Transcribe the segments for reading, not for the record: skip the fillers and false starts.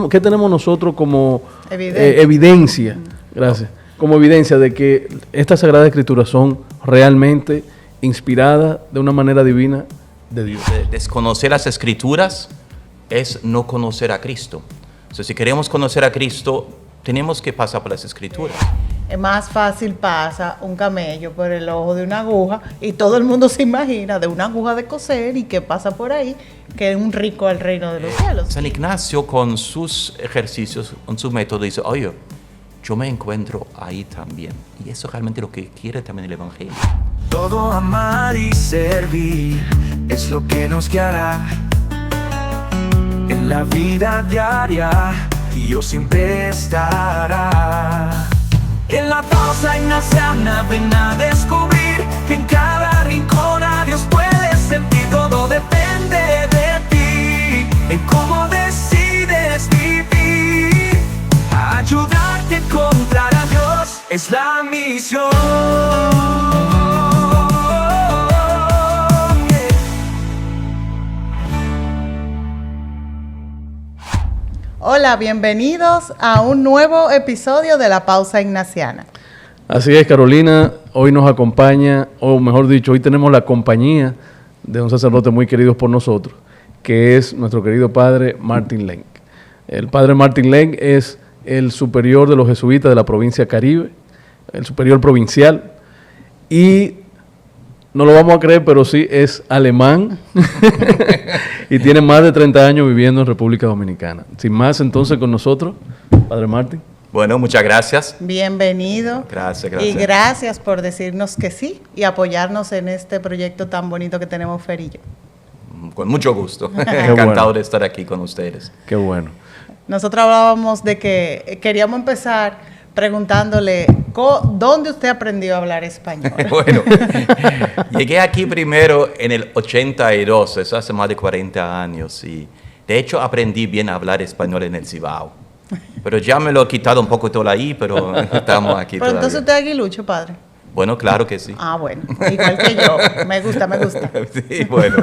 qué tenemos nosotros como Evidencia. evidencia? Gracias. Como evidencia de que estas Sagradas Escrituras son realmente inspiradas de una manera divina de Dios. Desconocer las Escrituras es no conocer a Cristo. O sea, si queremos conocer a Cristo, tenemos que pasar por las Escrituras. Es más fácil pasa un camello por el ojo de una aguja y todo el mundo se imagina de una aguja de coser y que pasa por ahí que es un rico al reino de los cielos. San Ignacio con sus ejercicios, con su método, dice, oye, yo me encuentro ahí también. Y eso es realmente lo que quiere también el Evangelio. Todo amar y servir es lo que nos guiará en la vida diaria, y Dios siempre estará. En la pausa ignaciana ven a descubrir que en cada rincón a Dios puedes sentir. Todo depende de ti, en cómo decides vivir. Ayudarte a encontrar a Dios es la misión. Hola, bienvenidos a un nuevo episodio de La Pausa Ignaciana. Así es, Carolina, hoy nos acompaña, o mejor dicho, hoy tenemos la compañía de un sacerdote muy querido por nosotros, que es nuestro querido padre Martin Lenk. El padre Martin Lenk es el superior de los jesuitas de la provincia Caribe, el superior provincial, y no lo vamos a creer, pero sí es alemán y tiene más de 30 años viviendo en República Dominicana. Sin más, entonces con nosotros, padre Martin. Bueno, muchas gracias. Bienvenido. Gracias. Y gracias por decirnos que sí y apoyarnos en este proyecto tan bonito que tenemos Fer y yo. Con mucho gusto. Qué Encantado bueno de estar aquí con ustedes. Qué bueno. Nosotros hablábamos de que queríamos empezar preguntándole, ¿dónde usted aprendió a hablar español? Bueno, llegué aquí primero en el 82, eso hace más de 40 años, y de hecho aprendí bien a hablar español en el Cibao. Pero ya me lo he quitado un poco todo ahí, pero estamos aquí Pero todavía. entonces usted es aguilucho, padre. Bueno, claro que sí. Ah, bueno, igual que yo. Me gusta. Sí, bueno.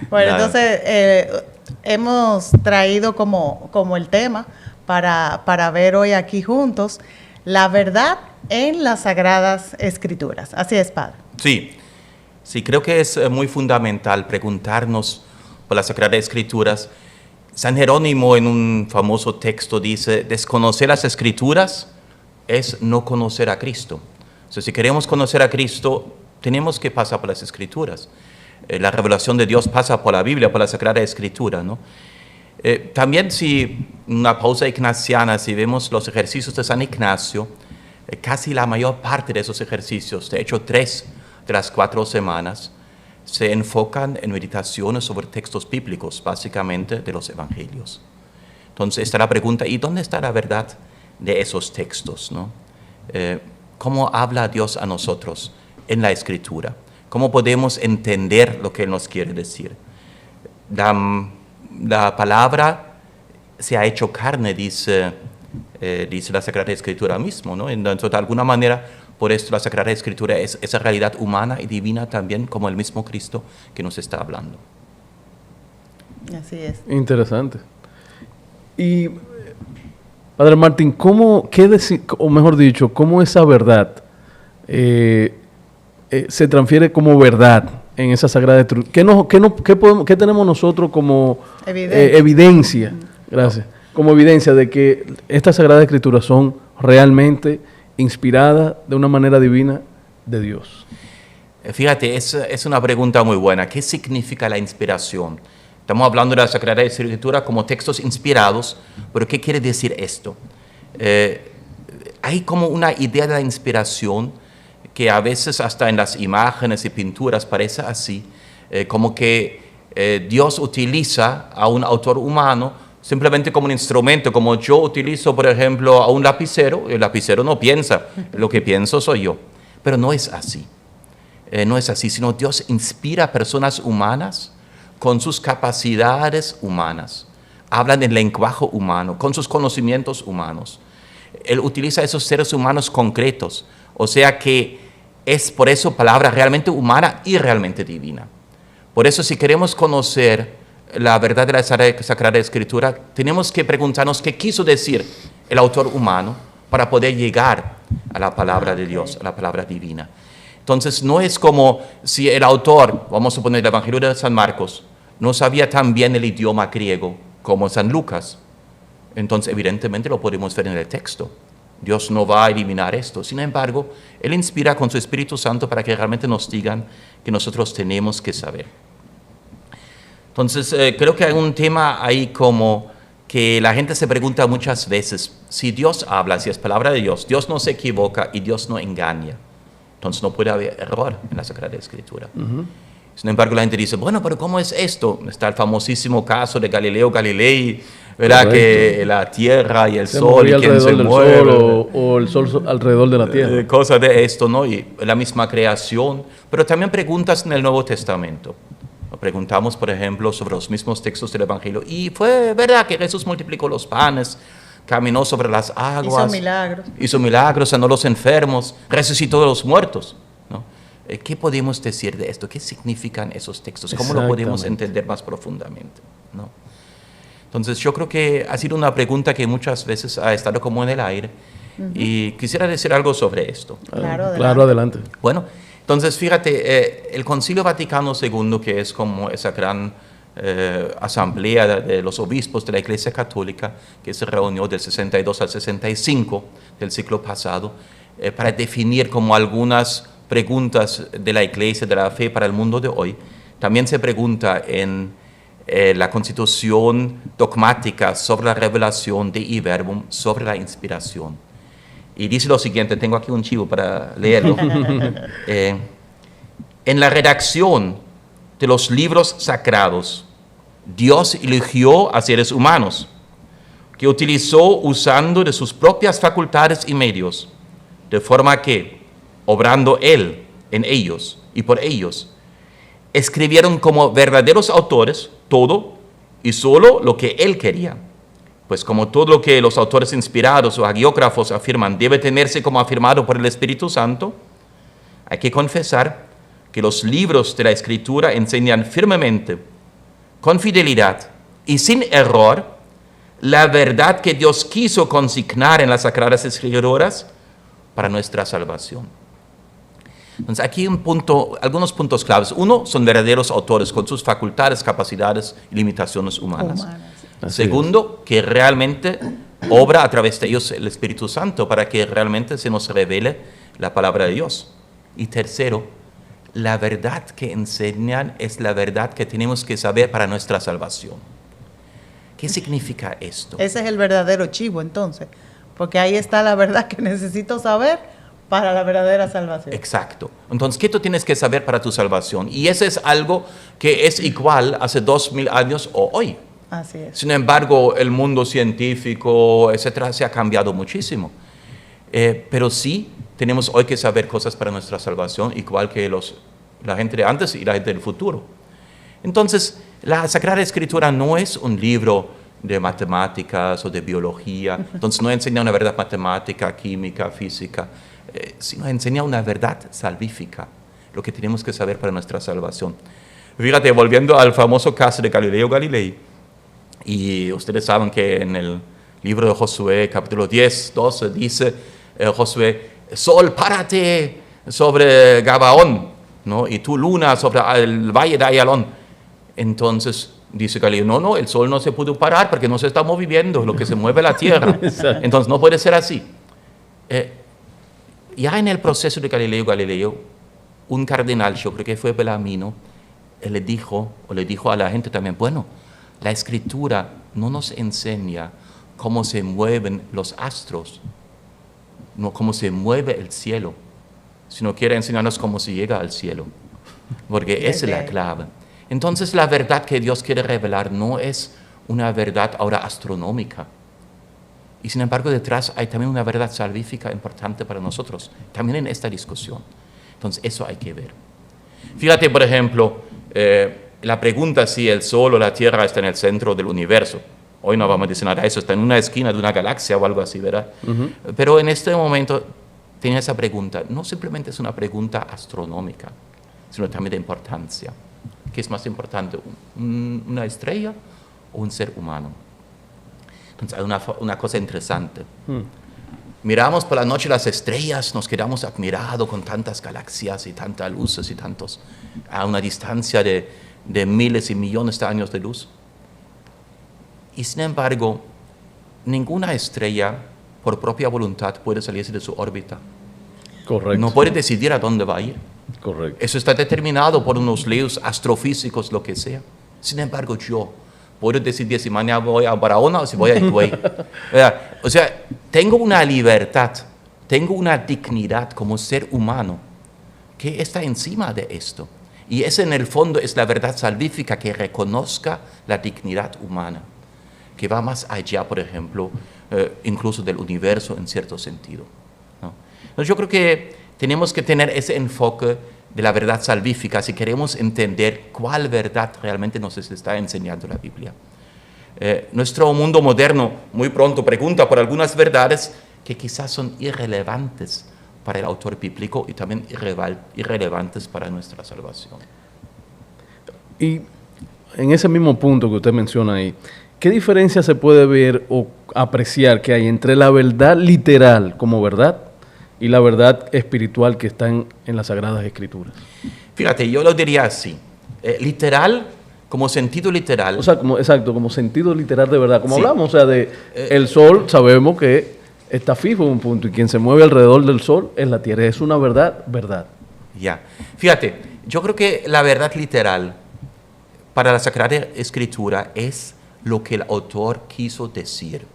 Bueno, Nada. entonces hemos traído como el tema para ver hoy aquí juntos la verdad en las Sagradas Escrituras. Así es, padre. Sí, creo que es muy fundamental preguntarnos por las Sagradas Escrituras. San Jerónimo en un famoso texto dice, desconocer las Escrituras es no conocer a Cristo. O sea, si queremos conocer a Cristo, tenemos que pasar por las Escrituras. La revelación de Dios pasa por la Biblia, por la Sagrada Escritura, ¿no? También si una pausa ignaciana, si vemos los ejercicios de San Ignacio, casi la mayor parte de esos ejercicios, de hecho 3 de las 4 semanas, se enfocan en meditaciones sobre textos bíblicos, básicamente de los evangelios. Entonces está la pregunta, ¿y dónde está la verdad de esos textos, ¿no? ¿Cómo habla Dios a nosotros en la Escritura? ¿Cómo podemos entender lo que Él nos quiere decir? La palabra se ha hecho carne, dice la Sagrada Escritura mismo, ¿no? Entonces, de alguna manera, por esto la Sagrada Escritura es esa realidad humana y divina también, como el mismo Cristo que nos está hablando. Así es. Interesante. Y, padre Martín, ¿cómo esa verdad se transfiere como verdad en esa Sagrada Escritura? ¿Qué tenemos nosotros como evidencia? Gracias. Como evidencia de que estas Sagradas Escrituras son realmente inspiradas de una manera divina de Dios. Fíjate, es una pregunta muy buena. ¿Qué significa la inspiración? Estamos hablando de la Sagrada Escritura como textos inspirados, pero ¿qué quiere decir esto? Hay como una idea de la inspiración que a veces hasta en las imágenes y pinturas parece así, como que Dios utiliza a un autor humano simplemente como un instrumento, como yo utilizo, por ejemplo, a un lapicero. El lapicero no piensa, lo que pienso soy yo. Pero no es así. No es así, sino Dios inspira a personas humanas con sus capacidades humanas. Hablan en lenguaje humano, con sus conocimientos humanos. Él utiliza a esos seres humanos concretos. O sea que es por eso palabra realmente humana y realmente divina. Por eso si queremos conocer la verdad de la Sagrada Escritura, tenemos que preguntarnos qué quiso decir el autor humano para poder llegar a la palabra de Dios, a la palabra divina. Entonces, no es como si el autor, vamos a suponer el Evangelio de San Marcos, no sabía tan bien el idioma griego como San Lucas. Entonces, evidentemente lo podemos ver en el texto. Dios no va a eliminar esto. Sin embargo, Él inspira con su Espíritu Santo para que realmente nos digan que nosotros tenemos que saber. Entonces, creo que hay un tema ahí como que la gente se pregunta muchas veces, si Dios habla, si es palabra de Dios, Dios no se equivoca y Dios no engaña. Entonces no puede haber error en la Sagrada Escritura. Sin embargo, la gente dice, bueno, pero ¿cómo es esto? Está el famosísimo caso de Galileo Galilei, ¿verdad? Correcto. Que la Tierra y el Sol, y quién se mueve. O el Sol alrededor de la Tierra. Cosas de esto, ¿no? Y la misma creación. Pero también preguntas en el Nuevo Testamento. Preguntamos, por ejemplo, sobre los mismos textos del Evangelio. Y fue verdad que Jesús multiplicó los panes, caminó sobre las aguas. Hizo milagros, sanó a los enfermos, resucitó a los muertos, ¿no? ¿Qué podemos decir de esto? ¿Qué significan esos textos? ¿Cómo lo podemos entender más profundamente, ¿no? Entonces, yo creo que ha sido una pregunta que muchas veces ha estado como en el aire. Y quisiera decir algo sobre esto. Claro, adelante. Bueno, entonces, fíjate, el Concilio Vaticano II, que es como esa gran asamblea de los obispos de la Iglesia Católica, que se reunió del 62 al 65 del siglo pasado, para definir como algunas preguntas de la Iglesia, de la fe para el mundo de hoy. También se pregunta en la Constitución dogmática sobre la revelación de Iverbum, sobre la inspiración. Y dice lo siguiente, tengo aquí un chivo para leerlo. En la redacción de los libros sagrados, Dios eligió a seres humanos que utilizó usando de sus propias facultades y medios, de forma que, obrando Él en ellos y por ellos, escribieron como verdaderos autores todo y solo lo que Él quería. Pues como todo lo que los autores inspirados o hagiógrafos afirman debe tenerse como afirmado por el Espíritu Santo, hay que confesar que los libros de la Escritura enseñan firmemente, con fidelidad y sin error, la verdad que Dios quiso consignar en las Sagradas Escrituras para nuestra salvación. Entonces, aquí algunos puntos claves. Uno, son verdaderos autores con sus facultades, capacidades y limitaciones humanas. Segundo, que realmente obra a través de ellos el Espíritu Santo para que realmente se nos revele la palabra de Dios. Y tercero, la verdad que enseñan es la verdad que tenemos que saber para nuestra salvación. ¿Qué significa esto? Ese es el verdadero chivo, entonces, porque ahí está la verdad que necesito saber para la verdadera salvación. Exacto. Entonces, ¿qué tú tienes que saber para tu salvación? Y eso es algo que es igual hace 2000 años o hoy. Así es. Sin embargo, el mundo científico, etcétera, se ha cambiado muchísimo. Pero sí, tenemos hoy que saber cosas para nuestra salvación, igual que la gente de antes y la gente del futuro. Entonces, la Sagrada Escritura no es un libro de matemáticas o de biología. Entonces, no enseña una verdad matemática, química, física, sino enseña una verdad salvífica, lo que tenemos que saber para nuestra salvación. Fíjate, volviendo al famoso caso de Galileo Galilei, y ustedes saben que en el libro de Josué, capítulo 10, 12, dice Josué, Sol, párate sobre Gabaón, ¿no? Y tú, luna, sobre el valle de Ayalón. Entonces dice Galileo, no, el sol no se pudo parar porque no se está moviendo, lo que se mueve la tierra. Entonces no puede ser así. Ya en el proceso de Galileo Galilei, un cardenal, yo creo que fue Bellarmino, le dijo a la gente también, bueno, la Escritura no nos enseña cómo se mueven los astros, no cómo se mueve el cielo, sino quiere enseñarnos cómo se llega al cielo, porque esa es la clave. Entonces la verdad que Dios quiere revelar no es una verdad ahora astronómica, y sin embargo detrás hay también una verdad salvífica importante para nosotros, también en esta discusión. Entonces eso hay que ver. Fíjate, por ejemplo, la pregunta si el Sol o la Tierra está en el centro del universo. Hoy no vamos a decir nada de eso, está en una esquina de una galaxia o algo así, ¿verdad? Pero en este momento tenía esa pregunta. No simplemente es una pregunta astronómica, sino también de importancia. ¿Qué es más importante, una estrella o un ser humano? Entonces hay una cosa interesante. Miramos por la noche las estrellas, nos quedamos admirados con tantas galaxias y tantas luces y tantos, a una distancia de miles y millones de años de luz. Y sin embargo, ninguna estrella por propia voluntad puede salirse de su órbita. Correcto. No puede decidir a dónde va a ir. Correcto. Eso está determinado por unos leyes astrofísicos, lo que sea. Sin embargo, yo puedo decidir si mañana voy a Barahona o si voy a Higüey. O sea, tengo una libertad, tengo una dignidad como ser humano que está encima de esto. Y esa en el fondo es la verdad salvífica, que reconozca la dignidad humana, que va más allá, por ejemplo, incluso del universo en cierto sentido, ¿no? Entonces yo creo que tenemos que tener ese enfoque de la verdad salvífica si queremos entender cuál verdad realmente nos está enseñando la Biblia. Nuestro mundo moderno muy pronto pregunta por algunas verdades que quizás son irrelevantes para el autor bíblico y también irrelevantes para nuestra salvación. Y en ese mismo punto que usted menciona ahí, ¿qué diferencia se puede ver o apreciar que hay entre la verdad literal como verdad y la verdad espiritual que está en las Sagradas Escrituras? Fíjate, yo lo diría así. Literal, como sentido literal. O sea, como sentido literal de verdad. Como Sí. hablamos, o sea, el sol sabemos que está fijo en un punto y quien se mueve alrededor del sol es la Tierra. Es una verdad. Ya. Fíjate, yo creo que la verdad literal para la Sagrada Escritura es lo que el autor quiso decir.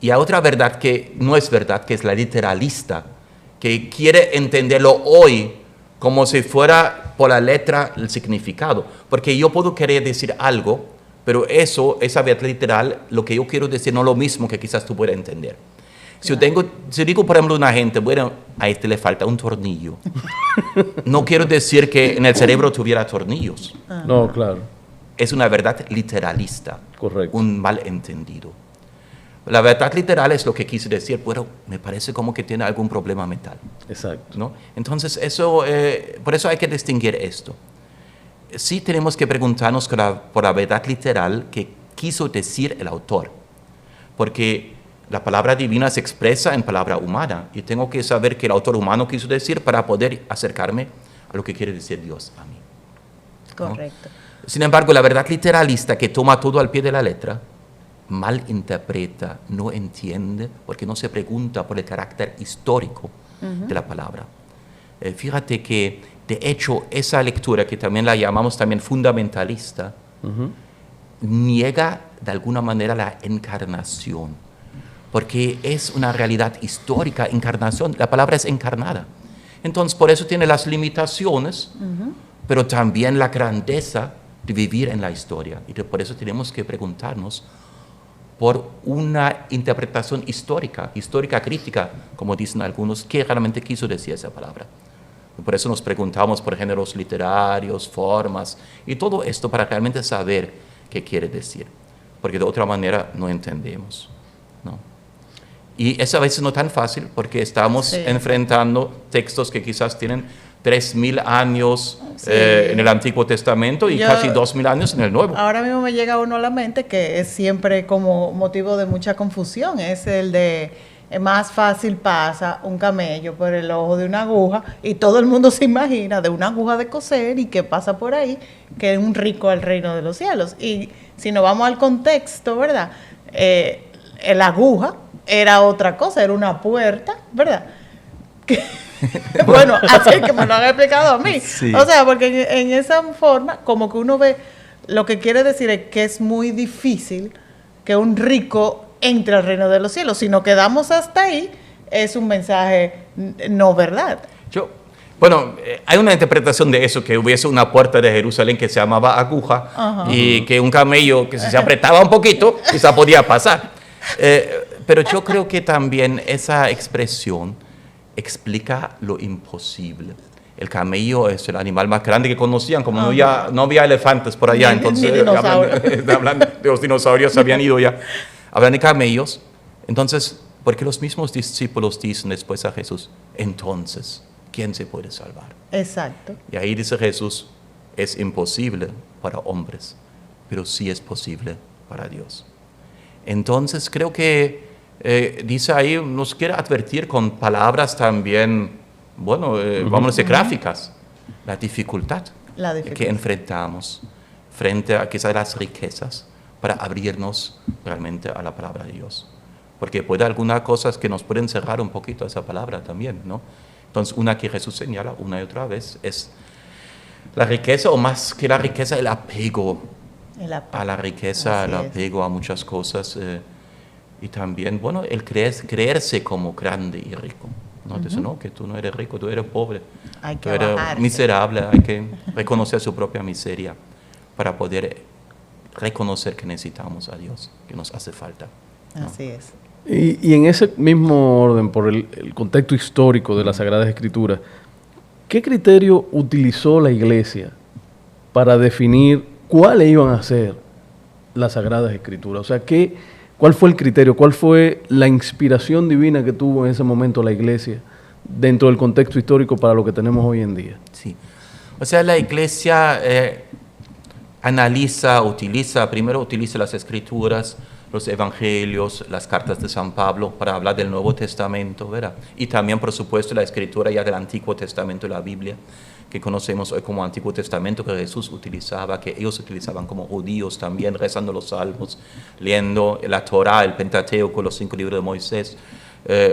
Y hay otra verdad que no es verdad, que es la literalista, que quiere entenderlo hoy como si fuera por la letra el significado. Porque yo puedo querer decir algo, pero esa verdad literal, lo que yo quiero decir no es lo mismo que quizás tú puedas entender. Si yo digo, por ejemplo, a una gente, bueno, a este le falta un tornillo. No quiero decir que en el cerebro tuviera tornillos. No, claro. Es una verdad literalista. Correcto. Un malentendido. La verdad literal es lo que quise decir, bueno, me parece como que tiene algún problema mental. Exacto. ¿No? Entonces, por eso hay que distinguir esto. Sí tenemos que preguntarnos por la verdad literal que quiso decir el autor. Porque la palabra divina se expresa en palabra humana y tengo que saber qué el autor humano quiso decir para poder acercarme a lo que quiere decir Dios a mí. Correcto. ¿No? Sin embargo, la verdad literalista que toma todo al pie de la letra, malinterpreta, no entiende, porque no se pregunta por el carácter histórico de la palabra. Fíjate que, de hecho, esa lectura, que también la llamamos también fundamentalista, niega de alguna manera la encarnación, porque es una realidad histórica, encarnación, la palabra es encarnada. Entonces, por eso tiene las limitaciones, pero también la grandeza de vivir en la historia. Y por eso tenemos que preguntarnos por una interpretación histórica crítica, como dicen algunos, ¿qué realmente quiso decir esa palabra? Por eso nos preguntamos por géneros literarios, formas, y todo esto para realmente saber qué quiere decir, porque de otra manera no entendemos, ¿no? Y es a veces no tan fácil, porque estamos enfrentando textos que quizás tienen 3.000 años en el Antiguo Testamento y casi 2.000 años en el Nuevo. Ahora mismo me llega uno a la mente que es siempre como motivo de mucha confusión, es el de más fácil pasa un camello por el ojo de una aguja y todo el mundo se imagina de una aguja de coser y que pasa por ahí, que es un rico al reino de los cielos. Y si nos vamos al contexto, ¿verdad? La aguja era otra cosa, era una puerta, ¿verdad? Bueno, así que me lo han explicado a mí. Sí. O sea, porque en esa forma, como que uno ve, lo que quiere decir es que es muy difícil que un rico entre al reino de los cielos. Si nos quedamos hasta ahí, es un mensaje no verdad. Hay una interpretación de eso, que hubiese una puerta de Jerusalén que se llamaba aguja, y que un camello que si se apretaba un poquito, quizá podía pasar. Pero yo creo que también esa expresión explica lo imposible. El camello es el animal más grande que conocían, como no había elefantes por allá, entonces hablan de los dinosaurios, habían ido ya. Hablan de camellos. Entonces, porque los mismos discípulos dicen después a Jesús, entonces, ¿quién se puede salvar? Exacto. Y ahí dice Jesús, es imposible para hombres, pero sí es posible para Dios. Entonces creo que dice ahí, nos quiere advertir con palabras también, bueno, vamos a decir gráficas, la dificultad que enfrentamos frente a quizás las riquezas para abrirnos realmente a la palabra de Dios. Porque puede algunas cosas que nos pueden cerrar un poquito a esa palabra también, ¿no? Entonces, una que Jesús señala una y otra vez es la riqueza, o más que la riqueza, el apego a la riqueza, el apego a muchas cosas. Y también, bueno, el creerse como grande y rico. ¿No? Dice, no, que tú no eres rico, tú eres pobre, tú eres miserable, hay que reconocer su propia miseria para poder reconocer que necesitamos a Dios, que nos hace falta, ¿no? Así es. Y en ese mismo orden, por el contexto histórico de las Sagradas Escrituras, ¿qué criterio utilizó la Iglesia para definir cuáles iban a ser las Sagradas Escrituras? O sea, ¿cuál fue el criterio? ¿Cuál fue la inspiración divina que tuvo en ese momento la Iglesia dentro del contexto histórico para lo que tenemos hoy en día? Sí. O sea, la Iglesia primero utiliza las Escrituras, los Evangelios, las cartas de San Pablo para hablar del Nuevo Testamento, ¿verdad? Y también, por supuesto, la Escritura ya del Antiguo Testamento, la Biblia, que conocemos hoy como Antiguo Testamento, que Jesús utilizaba, que ellos utilizaban como judíos también, rezando los salmos, leyendo la Torá, el Pentateuco, los 5 libros de Moisés,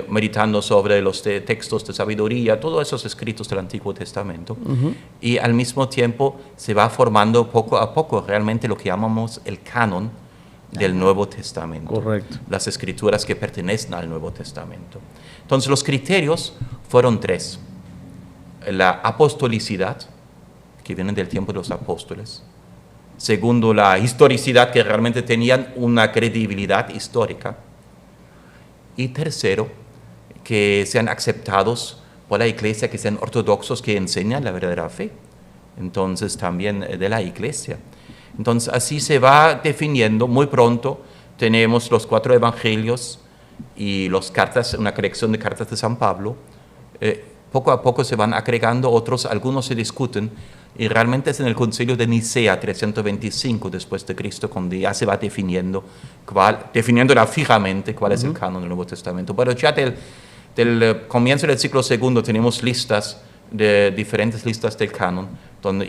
meditando sobre los textos de sabiduría, todos esos escritos del Antiguo Testamento. Y al mismo tiempo se va formando poco a poco realmente lo que llamamos el canon del Nuevo Testamento. Correcto. Las escrituras que pertenecen al Nuevo Testamento. Entonces los criterios fueron 3. La apostolicidad, que viene del tiempo de los apóstoles. Segundo, la historicidad, que realmente tenían una credibilidad histórica. Y tercero, que sean aceptados por la Iglesia, que sean ortodoxos, que enseñan la verdadera fe. Entonces también de la Iglesia. Entonces así se va definiendo. Muy pronto tenemos los 4 evangelios y una colección de cartas de San Pablo. Poco a poco se van agregando otros, algunos se discuten, y realmente es en el Concilio de Nicea 325 después de Cristo cuando ya se va definiéndola fijamente cuál es el canon del Nuevo Testamento. Pero ya del comienzo del siglo II tenemos diferentes listas del canon,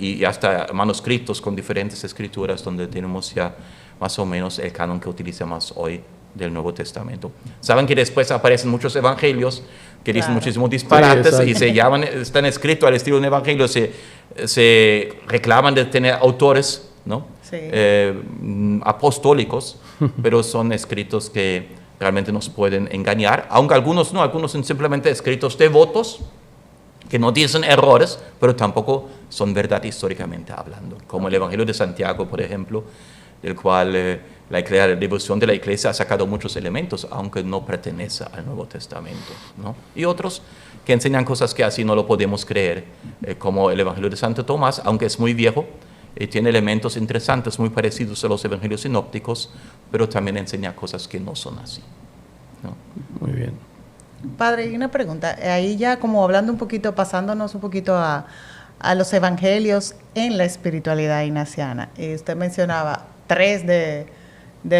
y hasta manuscritos con diferentes escrituras donde tenemos ya más o menos el canon que utilizamos hoy del Nuevo Testamento. Saben que después aparecen muchos evangelios que dicen muchísimos disparates, sí, y están escritos al estilo de un evangelio, se reclaman de tener autores, ¿no? Sí. Apostólicos, pero son escritos que realmente nos pueden engañar, aunque algunos no, algunos son simplemente escritos devotos que no dicen errores, pero tampoco son verdad históricamente hablando, como el Evangelio de Santiago, por ejemplo, del cual la devoción de la Iglesia ha sacado muchos elementos, aunque no pertenece al Nuevo Testamento, ¿no? Y otros que enseñan cosas que así no lo podemos creer, como el Evangelio de Santo Tomás, aunque es muy viejo, tiene elementos interesantes, muy parecidos a los Evangelios sinópticos, pero también enseña cosas que no son así, ¿no? Muy bien. Padre, y una pregunta, ahí ya como hablando un poquito, pasándonos un poquito a los Evangelios en la espiritualidad ignaciana, y usted mencionaba 3 de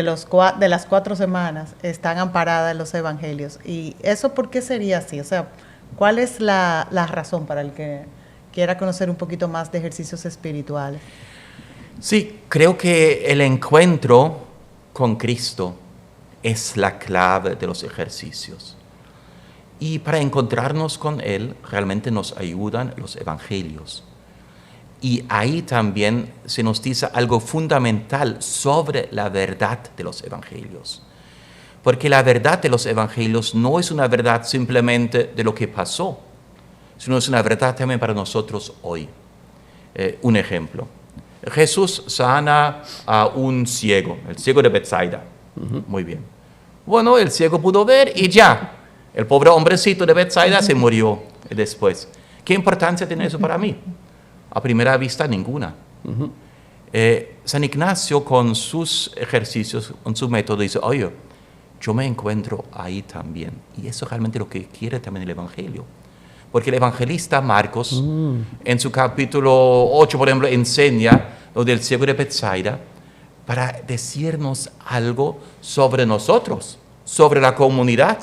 las 4 semanas están amparadas en los Evangelios. ¿Y eso por qué sería así? O sea, ¿cuál es la razón para el que quiera conocer un poquito más de ejercicios espirituales? Sí, creo que el encuentro con Cristo es la clave de los ejercicios. Y para encontrarnos con Él realmente nos ayudan los Evangelios. Y ahí también se nos dice algo fundamental sobre la verdad de los Evangelios. Porque la verdad de los Evangelios no es una verdad simplemente de lo que pasó, sino es una verdad también para nosotros hoy. Un ejemplo. Jesús sana a un ciego, el ciego de Betsaida. Muy bien. Bueno, el ciego pudo ver y ya. El pobre hombrecito de Betsaida se murió después. ¿Qué importancia tiene eso para mí? A primera vista, ninguna. San Ignacio, con sus ejercicios, con su método, dice, oye, yo me encuentro ahí también. Y eso es realmente lo que quiere también el Evangelio. Porque el evangelista Marcos, en su capítulo 8, por ejemplo, enseña lo del ciego de Betsaida para decirnos algo sobre nosotros, sobre la comunidad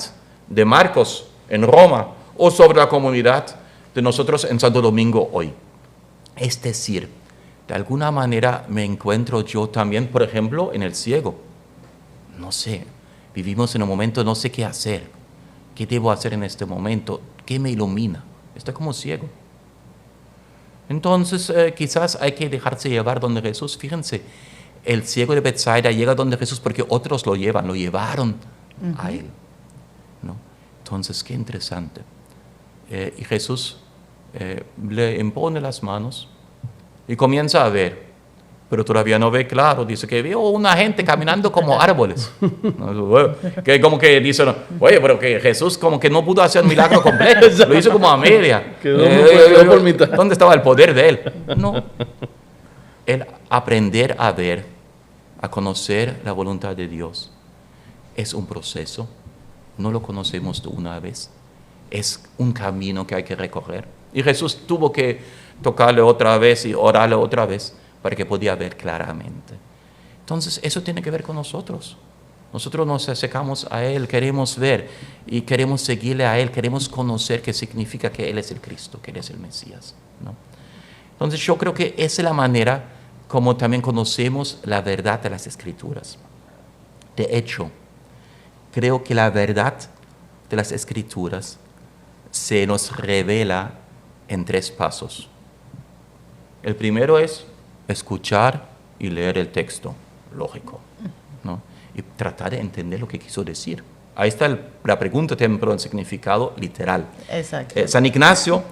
de Marcos en Roma o sobre la comunidad de nosotros en Santo Domingo hoy. Es decir, de alguna manera me encuentro yo también, por ejemplo, en el ciego. No sé, vivimos en un momento, no sé qué hacer. ¿Qué debo hacer en este momento? ¿Qué me ilumina? Estoy como ciego. Entonces, quizás hay que dejarse llevar donde Jesús. Fíjense, el ciego de Betsaida llega donde Jesús porque otros lo llevaron a él, ¿no? Entonces, qué interesante. Y Jesús le impone las manos y comienza a ver, pero todavía no ve claro. Dice que vio una gente caminando como árboles. Que como que dice, oye, pero que Jesús como que no pudo hacer un milagro completo, lo hizo como a media. Quedó por mitad. ¿Dónde estaba el poder de él? No. El aprender a ver, a conocer la voluntad de Dios, es un proceso. No lo conocemos de una vez. Es un camino que hay que recorrer. Y Jesús tuvo que tocarle otra vez y orarle otra vez para que podía ver claramente. Entonces, eso tiene que ver con nosotros. Nosotros nos acercamos a Él, queremos ver y queremos seguirle a Él, queremos conocer qué significa que Él es el Cristo, que Él es el Mesías, ¿no? Entonces, yo creo que esa es la manera como también conocemos la verdad de las Escrituras. De hecho, creo que la verdad de las Escrituras se nos revela en 3 pasos. El primero es escuchar y leer el texto, lógico, ¿no? Y tratar de entender lo que quiso decir. Ahí está la pregunta, pero el significado literal. Exacto. San Ignacio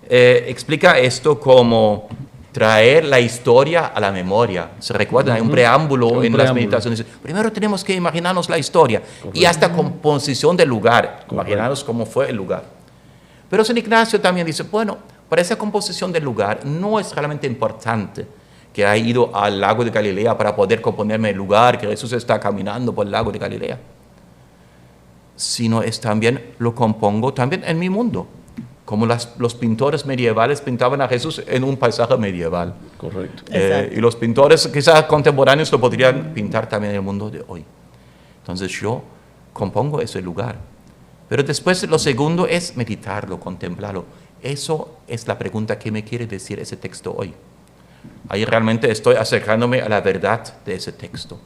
explica esto como traer la historia a la memoria. ¿Se recuerdan? Hay un preámbulo en las meditaciones. Primero tenemos que imaginarnos la historia. Correcto. Y hasta composición del lugar. Correcto. Imaginarnos cómo fue el lugar. Pero San Ignacio también dice, bueno, para esa composición del lugar no es realmente importante que haya ido al lago de Galilea para poder componerme el lugar, que Jesús está caminando por el lago de Galilea, sino es también, lo compongo también en mi mundo, como los pintores medievales pintaban a Jesús en un paisaje medieval. Correcto. Y los pintores quizás contemporáneos lo podrían pintar también en el mundo de hoy. Entonces yo compongo ese lugar. Pero después lo segundo es meditarlo, contemplarlo. Eso es la pregunta que me quiere decir ese texto hoy. Ahí realmente estoy acercándome a la verdad de ese texto,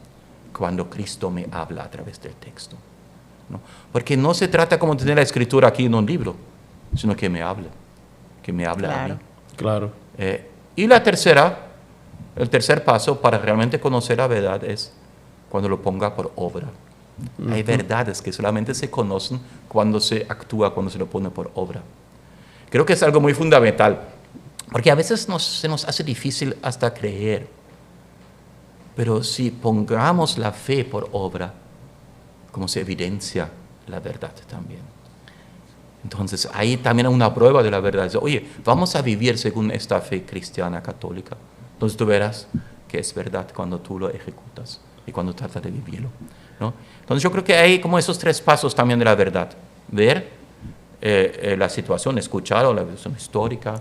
cuando Cristo me habla a través del texto, ¿no? Porque no se trata como tener la Escritura aquí en un libro, sino que me hable claro. A mí. Claro. Y el tercer paso para realmente conocer la verdad es cuando lo ponga por obra. Hay verdades que solamente se conocen cuando se actúa, cuando se lo pone por obra. Creo que es algo muy fundamental, porque a veces se nos hace difícil hasta creer. Pero si pongamos la fe por obra, como se evidencia la verdad también. Entonces, ahí también hay una prueba de la verdad. Oye, vamos a vivir según esta fe cristiana católica. Entonces tú verás que es verdad cuando tú lo ejecutas y cuando tratas de vivirlo, ¿no? Entonces yo creo que hay como esos 3 pasos también de la verdad. Ver la situación, escuchar la versión histórica,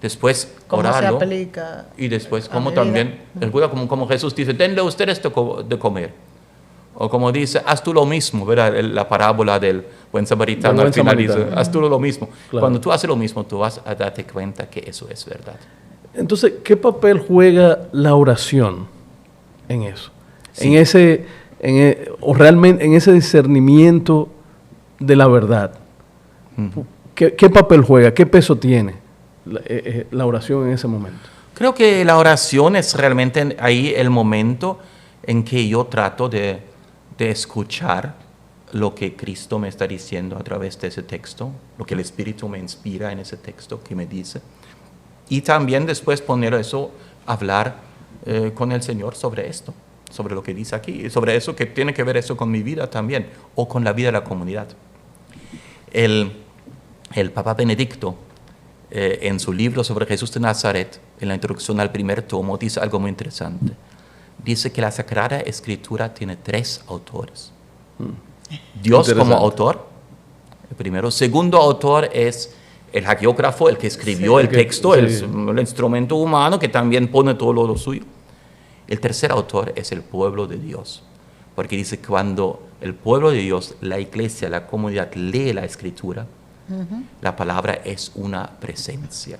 después orarlo. ¿Cómo se aplica? Y después como también, como Jesús dice, denle a ustedes de comer. O como dice, haz tú lo mismo, ¿verdad? La parábola del buen samaritano al final dice, haz tú lo mismo. Claro. Cuando tú haces lo mismo, tú vas a darte cuenta que eso es verdad. Entonces, ¿qué papel juega la oración en eso? Sí. O realmente en ese discernimiento de la verdad. ¿Qué papel juega? ¿Qué peso tiene la oración en ese momento? Creo que la oración es realmente ahí el momento en que yo trato de escuchar lo que Cristo me está diciendo a través de ese texto, lo que el Espíritu me inspira en ese texto que me dice, y también después poner eso, hablar con el Señor sobre esto, sobre lo que dice aquí, y sobre eso que tiene que ver eso con mi vida también, o con la vida de la comunidad. El Papa Benedicto, en su libro sobre Jesús de Nazaret, en la introducción al primer tomo, dice algo muy interesante. Dice que la Sagrada Escritura tiene 3 autores. Dios como autor, el primero. Segundo autor es el hagiógrafo, el que escribió el texto, sí. el instrumento humano que también pone todo lo suyo. El tercer autor es el pueblo de Dios, porque dice que cuando el pueblo de Dios, la iglesia, la comunidad lee la escritura, la palabra es una presencia.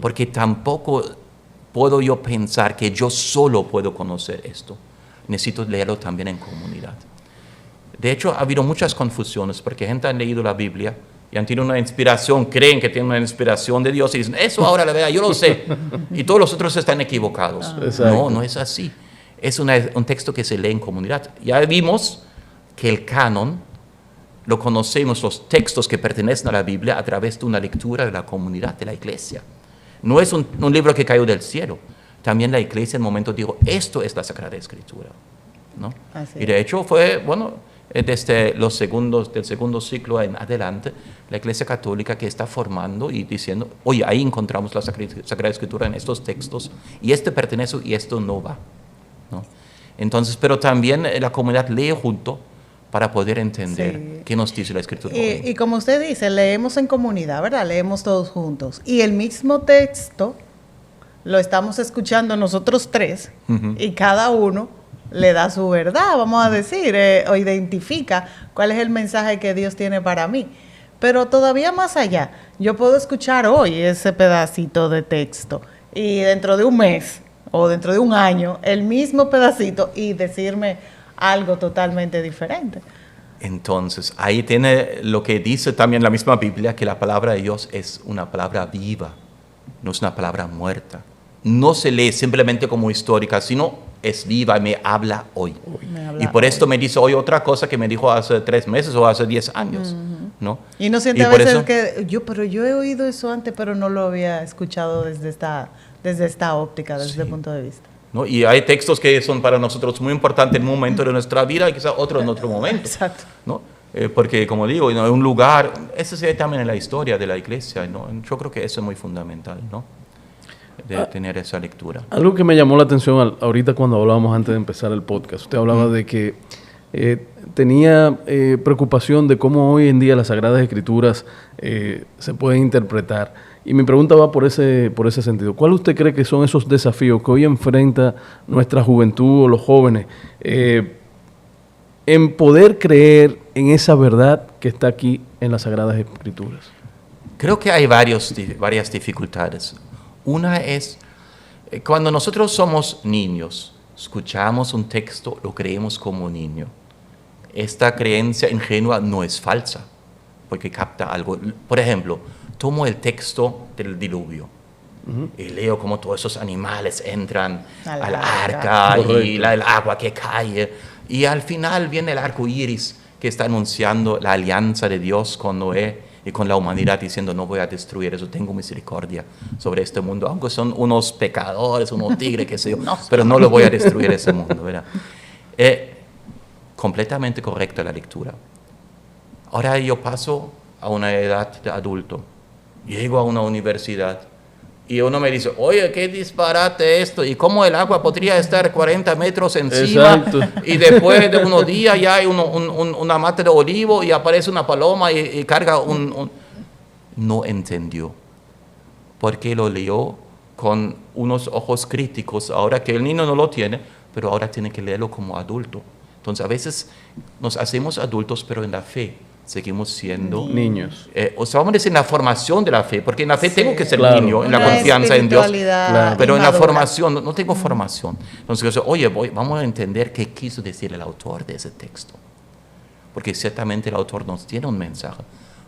Porque tampoco puedo yo pensar que yo solo puedo conocer esto. Necesito leerlo también en comunidad. De hecho, ha habido muchas confusiones porque gente ha leído la Biblia y han tenido una inspiración, creen que tienen una inspiración de Dios y dicen, eso ahora la verdad, yo lo sé. Y todos los otros están equivocados. No, no es así. Es un texto que se lee en comunidad. Ya vimos que el canon lo conocemos, los textos que pertenecen a la Biblia, a través de una lectura de la comunidad, de la iglesia. No es un libro que cayó del cielo. También la iglesia en un momento dijo, esto es la Sagrada Escritura, ¿no? Y de hecho fue, bueno, desde del segundo siglo en adelante, la Iglesia Católica que está formando y diciendo, oye, ahí encontramos la Sagrada Escritura en estos textos, y este pertenece y esto no va, ¿no? Entonces, pero también la comunidad lee junto para poder entender qué nos dice la Escritura. Y como usted dice, leemos en comunidad, ¿verdad? Leemos todos juntos. Y el mismo texto lo estamos escuchando nosotros tres, y cada uno le da su verdad, vamos a decir, o identifica cuál es el mensaje que Dios tiene para mí. Pero todavía más allá, yo puedo escuchar hoy ese pedacito de texto y dentro de un mes o dentro de un año el mismo pedacito y decirme algo totalmente diferente. Entonces, ahí tiene lo que dice también la misma Biblia, que la palabra de Dios es una palabra viva, no es una palabra muerta. No se lee simplemente como histórica, sino es viva y me habla hoy. Y por esto me dice hoy otra cosa que me dijo hace 3 meses o hace 10 años, ¿no? Y no siente a veces que pero yo he oído eso antes, pero no lo había escuchado desde esta óptica, desde este punto de vista. ¿No? Y hay textos que son para nosotros muy importantes en un momento de nuestra vida y quizás otro en otro momento. Exacto. ¿No? Porque, como digo, ¿no? Un lugar, eso se ve también en la historia de la iglesia, ¿no? Yo creo que eso es muy fundamental, ¿no? De tener esa lectura. Algo que me llamó la atención ahorita cuando hablábamos antes de empezar el podcast. Usted hablaba de que tenía preocupación de cómo hoy en día las Sagradas Escrituras se pueden interpretar. Y mi pregunta va por ese sentido. ¿Cuál usted cree que son esos desafíos que hoy enfrenta nuestra juventud o los jóvenes en poder creer en esa verdad que está aquí en las Sagradas Escrituras? Creo que hay varias dificultades. Una es, cuando nosotros somos niños, escuchamos un texto, lo creemos como niño. Esta creencia ingenua no es falsa, porque capta algo. Por ejemplo, tomo el texto del diluvio y leo cómo todos esos animales entran al arca y el agua que cae. Y al final viene el arco iris que está anunciando la alianza de Dios con Noé y con la humanidad, diciendo, no voy a destruir eso, tengo misericordia sobre este mundo, aunque son unos pecadores, unos tigres, qué sé yo, pero no lo voy a destruir ese mundo, ¿verdad? Completamente correcta la lectura. Ahora yo paso a una edad de adulto, llego a una universidad y uno me dice, oye, qué disparate esto, y cómo el agua podría estar 40 metros encima. Exacto. Y después de unos días ya hay una mata de olivo y aparece una paloma y carga No entendió, porque lo leyó con unos ojos críticos, ahora que el niño no lo tiene, pero ahora tiene que leerlo como adulto. Entonces a veces nos hacemos adultos, pero en la fe seguimos siendo niños. O sea, vamos a decir en la formación de la fe, porque en la fe tengo que ser niño, en la confianza en Dios, pero en la formación no tengo formación. Entonces, oye, vamos a entender qué quiso decir el autor de ese texto, porque ciertamente el autor nos tiene un mensaje,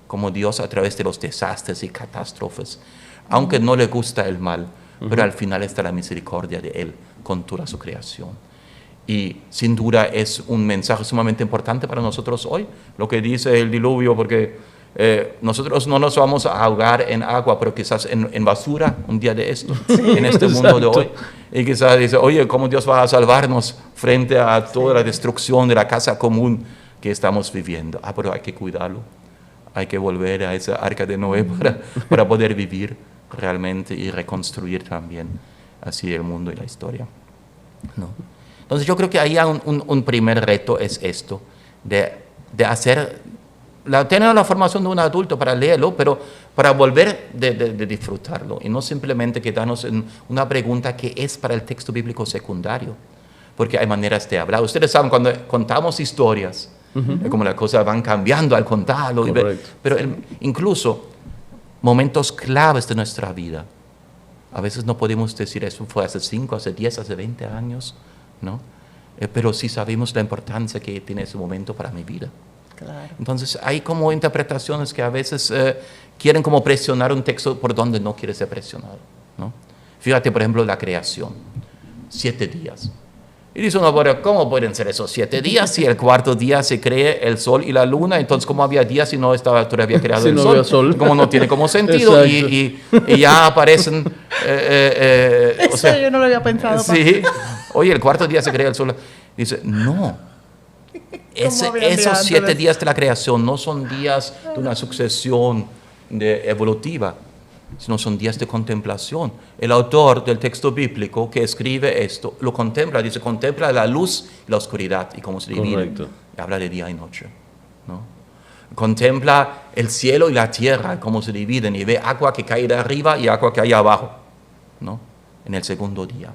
como Dios a través de los desastres y catástrofes, aunque no le gusta el mal, pero al final está la misericordia de Él con toda su creación. Y sin duda es un mensaje sumamente importante para nosotros hoy, lo que dice el diluvio, porque nosotros no nos vamos a ahogar en agua, pero quizás en basura un día de esto, en este mundo de hoy. Y quizás dice, oye, ¿cómo Dios va a salvarnos frente a toda la destrucción de la casa común que estamos viviendo? Pero hay que cuidarlo, hay que volver a esa arca de Noé para poder vivir realmente y reconstruir también así el mundo y la historia, ¿no? Entonces yo creo que ahí un primer reto es esto, de hacer, tener la formación de un adulto para leerlo, pero para volver de disfrutarlo y no simplemente quedarnos en una pregunta que es para el texto bíblico secundario, porque hay maneras de hablar. Ustedes saben, cuando contamos historias, como las cosas van cambiando al contarlo, pero incluso momentos claves de nuestra vida, a veces no podemos decir eso fue hace 5, hace 10, hace 20 años, ¿no? Pero sí sabemos la importancia que tiene ese momento para mi vida. Claro. Entonces hay como interpretaciones que a veces quieren como presionar un texto por donde no quiere ser presionado, ¿no? Fíjate, por ejemplo, la creación, 7 días. Y dice uno, bueno, ¿cómo pueden ser esos 7 días si el cuarto día se cree el sol y la luna? Entonces, ¿cómo había días si no estaba todavía creado el no sol? había sol. Como no tiene como sentido. y ya aparecen... Eso o sea, yo no lo había pensado. Sí. Oye, el cuarto día se crea el sol. Dice, no. Esos 7 días de la creación no son días de una sucesión evolutiva, sino son días de contemplación. El autor del texto bíblico que escribe esto lo contempla, dice, contempla la luz y la oscuridad y cómo se dividen. Y habla de día y noche, ¿no? Contempla el cielo y la tierra, cómo se dividen, y ve agua que cae de arriba y agua que hay abajo, ¿no? En el segundo día,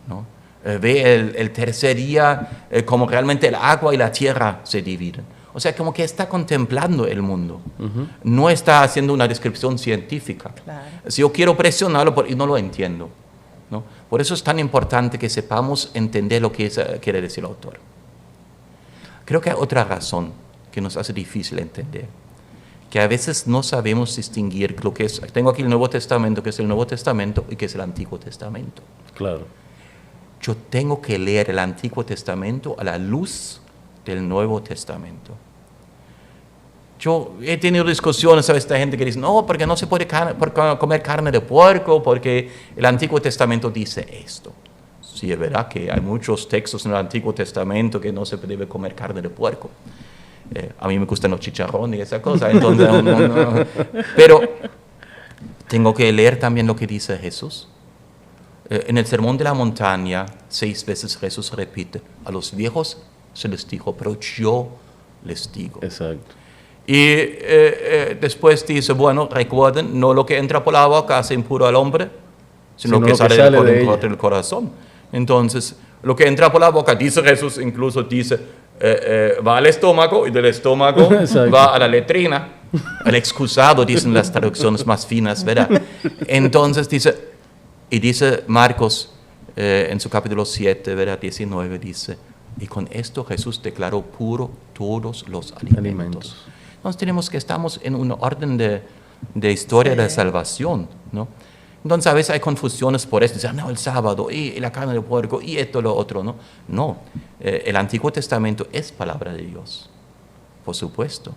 ¿no? Ve el tercer día como realmente el agua y la tierra se dividen. O sea, como que está contemplando el mundo. No está haciendo una descripción científica. Claro. Si yo quiero presionarlo, y no lo entiendo, ¿no? Por eso es tan importante que sepamos entender lo que quiere decir el autor. Creo que hay otra razón que nos hace difícil entender, que a veces no sabemos distinguir lo que es. Tengo aquí el Nuevo Testamento, que es el Nuevo Testamento, y que es el Antiguo Testamento. Claro. Yo tengo que leer el Antiguo Testamento a la luz del Nuevo Testamento. Yo he tenido discusiones a esta gente que dice, no, porque no se puede comer carne de puerco, porque el Antiguo Testamento dice esto. Sí, es verdad que hay muchos textos en el Antiguo Testamento que no se debe comer carne de puerco. A mí me gustan los chicharrones y esa cosa, entonces, no. Pero tengo que leer también lo que dice Jesús. En el Sermón de la Montaña, 6 veces Jesús repite, a los viejos se les dijo, pero yo les digo. Exacto. Y después dice, bueno, recuerden, no lo que entra por la boca hace impuro al hombre, sino lo que sale del corazón. Entonces, lo que entra por la boca, dice Jesús, incluso dice, va al estómago y del estómago va a la letrina. El excusado, dicen las traducciones más finas, ¿verdad? Entonces dice Marcos en su capítulo 7, ¿verdad? 19, dice, y con esto Jesús declaró puro todos los alimentos. Entonces estamos en un orden de historia de salvación, ¿no? Entonces a veces hay confusiones por esto, dicen, no, el sábado, y la carne de puerco, y esto, lo otro, ¿no? No, el Antiguo Testamento es palabra de Dios, por supuesto,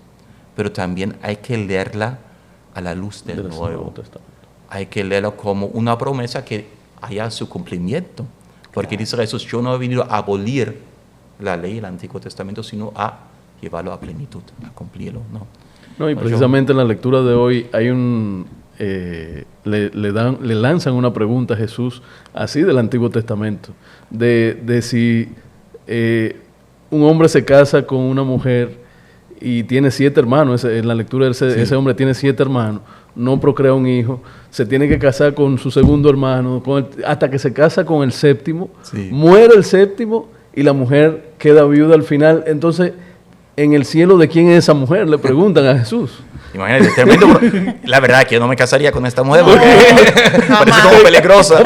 pero también hay que leerla a la luz del Nuevo Testamento. Hay que leerla como una promesa que haya su cumplimiento, porque dice Jesús, yo no he venido a abolir la ley del Antiguo Testamento, sino a llevarlo a plenitud, a cumplirlo, ¿no? No, y precisamente en la lectura de hoy hay le lanzan una pregunta a Jesús así del Antiguo Testamento, de si un hombre se casa con una mujer y tiene 7 hermanos, en la lectura ese hombre tiene 7 hermanos, no procrea un hijo, se tiene que casar con su segundo hermano, hasta que se casa con el séptimo, muere el séptimo y la mujer queda viuda al final. Entonces, en el cielo, ¿de quién es esa mujer? Le preguntan a Jesús. Imagínate, tremendo. La verdad es que yo no me casaría con esta mujer porque parece como peligrosa.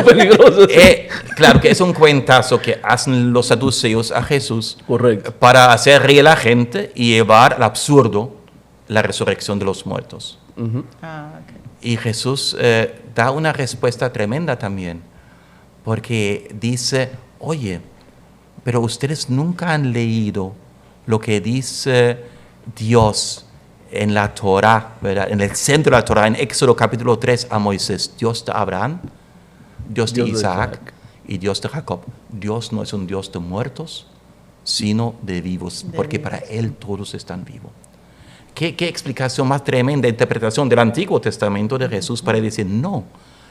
Claro que es un cuentazo que hacen los saduceos a Jesús. Correcto. Para hacer reír a la gente y llevar al absurdo la resurrección de los muertos. Y Jesús da una respuesta tremenda también, porque dice, oye, pero ustedes nunca han leído lo que dice Dios en la Torah, ¿verdad? En el centro de la Torah, en Éxodo capítulo 3 a Moisés, Dios de Abraham, Dios de Isaac y Dios de Jacob. Dios no es un Dios de muertos, sino de vivos, porque para Él todos están vivos. ¿Qué explicación más tremenda, interpretación del Antiguo Testamento de Jesús para decir, no,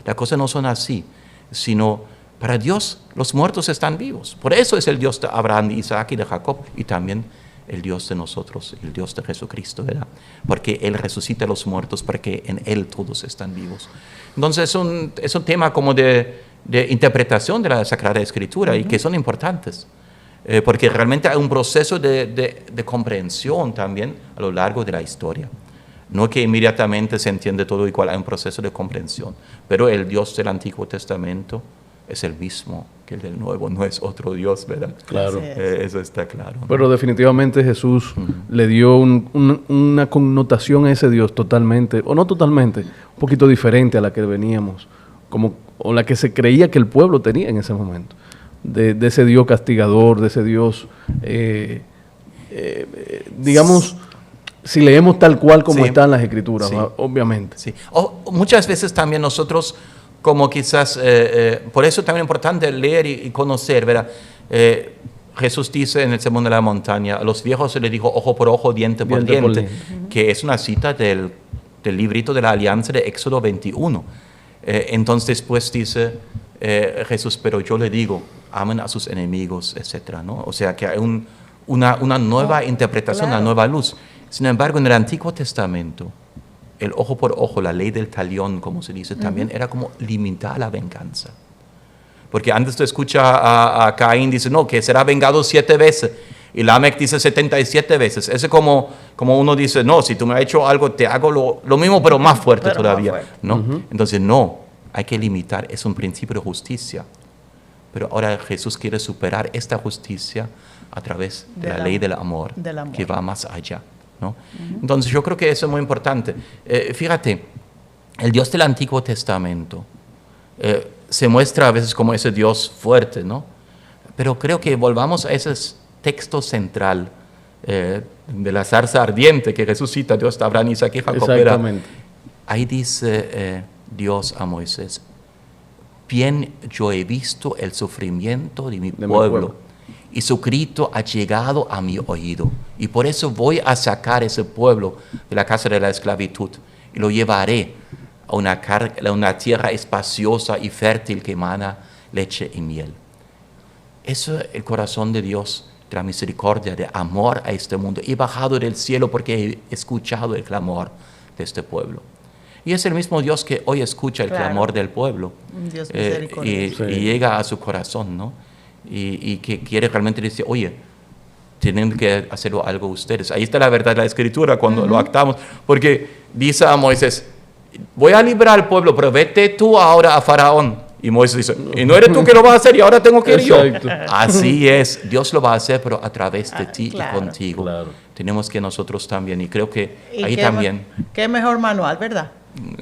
las cosas no son así, sino para Dios los muertos están vivos. Por eso es el Dios de Abraham, de Isaac y de Jacob, y también el Dios de nosotros, el Dios de Jesucristo, ¿verdad? Porque Él resucita a los muertos, porque en Él todos están vivos. Entonces es un tema como de interpretación de la Sagrada Escritura y que son importantes, porque realmente hay un proceso de comprensión también a lo largo de la historia. No que inmediatamente se entiende todo igual, hay un proceso de comprensión, pero el Dios del Antiguo Testamento es el mismo que el del Nuevo, no es otro Dios, ¿verdad? Claro. Eso está claro, ¿no? Pero definitivamente Jesús le dio una connotación a ese Dios totalmente, o no totalmente, un poquito diferente a la que veníamos, o la que se creía que el pueblo tenía en ese momento. De ese Dios castigador, de ese Dios, digamos, si leemos tal cual como están las Escrituras, sí, obviamente. Sí. Muchas veces también nosotros, como quizás, por eso también es importante leer y conocer, ¿verdad? Jesús dice en el Sermón de la Montaña, a los viejos se les dijo ojo por ojo, diente por diente, que es una cita del librito de la Alianza de Éxodo 21. Entonces después dice Jesús, pero yo le digo, amen a sus enemigos, etcétera, ¿no? O sea que hay una nueva interpretación, claro, una nueva luz. Sin embargo, en el Antiguo Testamento, el ojo por ojo, la ley del talión, como se dice, también era como limitar la venganza. Porque antes tú escuchas a Caín, dice, no, que será vengado 7 veces. Y Lamec dice 77 veces. Ese como uno dice, no, si tú me has hecho algo, te hago lo mismo, pero más fuerte todavía. Más fuerte. ¿No? Entonces, no, hay que limitar. Es un principio de justicia. Pero ahora Jesús quiere superar esta justicia a través de la ley del amor, que va más allá, ¿no? Entonces, yo creo que eso es muy importante. Fíjate, el Dios del Antiguo Testamento se muestra a veces como ese Dios fuerte, ¿no? Pero creo que volvamos a ese texto central de la zarza ardiente que Jesús cita, Dios de Abraham, Isaac y Jacob. Exactamente. Ahí dice Dios a Moisés, bien yo he visto el sufrimiento de mi pueblo y su grito ha llegado a mi oído. Y por eso voy a sacar ese pueblo de la casa de la esclavitud y lo llevaré a una tierra espaciosa y fértil que emana leche y miel. Eso es el corazón de Dios, de la misericordia, de amor a este mundo. He bajado del cielo porque he escuchado el clamor de este pueblo. Y es el mismo Dios que hoy escucha el clamor del pueblo. Dios misericordioso. Y llega a su corazón, ¿no? Y que quiere realmente decir, oye, tienen que hacerlo algo ustedes. Ahí está la verdad de la Escritura cuando lo actamos. Porque dice a Moisés, voy a librar al pueblo, pero vete tú ahora a Faraón. Y Moisés dice, y no eres tú que lo vas a hacer y ahora tengo que ir yo. Así es, Dios lo va a hacer, pero a través de ti y contigo. Claro. Tenemos que nosotros también, y creo que ahí también. Qué mejor manual, ¿verdad?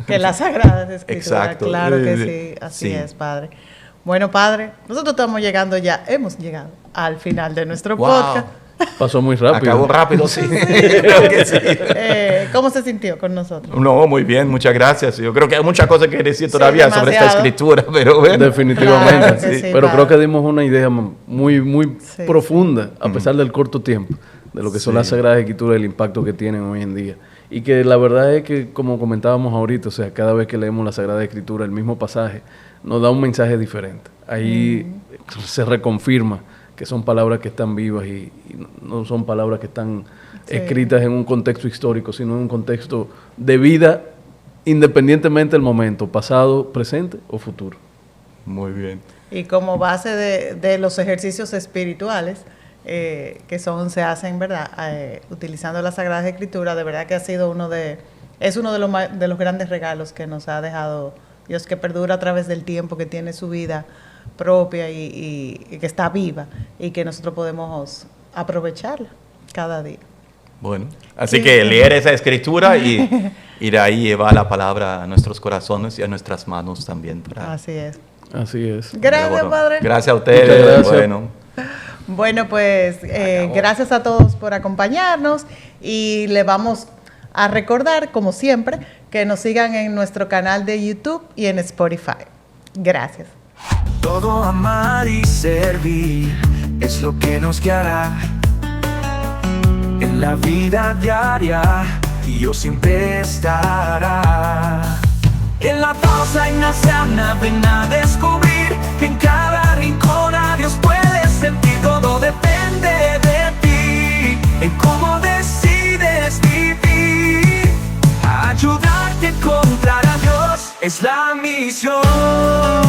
Que las Sagradas Escrituras. Exacto. Claro que sí, así es, Padre. Bueno, Padre, nosotros hemos llegado al final de nuestro podcast. Pasó muy rápido. Acabó rápido, sí. Creo que sí. ¿Cómo se sintió con nosotros? No, muy bien, muchas gracias. Yo creo que hay muchas cosas que decir todavía sobre esta escritura, pero bueno. Definitivamente. Claro sí. Pero creo que dimos una idea muy profunda, a pesar del corto tiempo, de lo que son las Sagradas Escrituras y el impacto que tienen hoy en día. Y que la verdad es que, como comentábamos ahorita, o sea, cada vez que leemos la Sagrada Escritura, el mismo pasaje, nos da un mensaje diferente. Ahí se reconfirma que son palabras que están vivas y no son palabras que están escritas en un contexto histórico, sino en un contexto de vida, independientemente del momento, pasado, presente o futuro. Muy bien. Y como base de los ejercicios espirituales que se hacen, ¿verdad? Utilizando las Sagradas Escrituras, de verdad que ha sido uno de los grandes regalos que nos ha dejado Dios, que perdura a través del tiempo, que tiene su vida propia y que está viva y que nosotros podemos aprovecharla cada día. Bueno, así que leer esa escritura y de ahí llevar la palabra a nuestros corazones y a nuestras manos también. Así es. Así es. Gracias, Padre. Gracias a ustedes. Bueno, pues gracias a todos por acompañarnos y le vamos a recordar, como siempre, que nos sigan en nuestro canal de YouTube y en Spotify. Gracias. Todo amar y servir es lo que nos guiará en la vida diaria, y Dios siempre estará. En la pausa ignaciana ven a descubrir que en cada rincón a Dios puedes sentir. Todo depende de ti. en cómo decides vivir. Ayudarte a encontrar a Dios es la misión.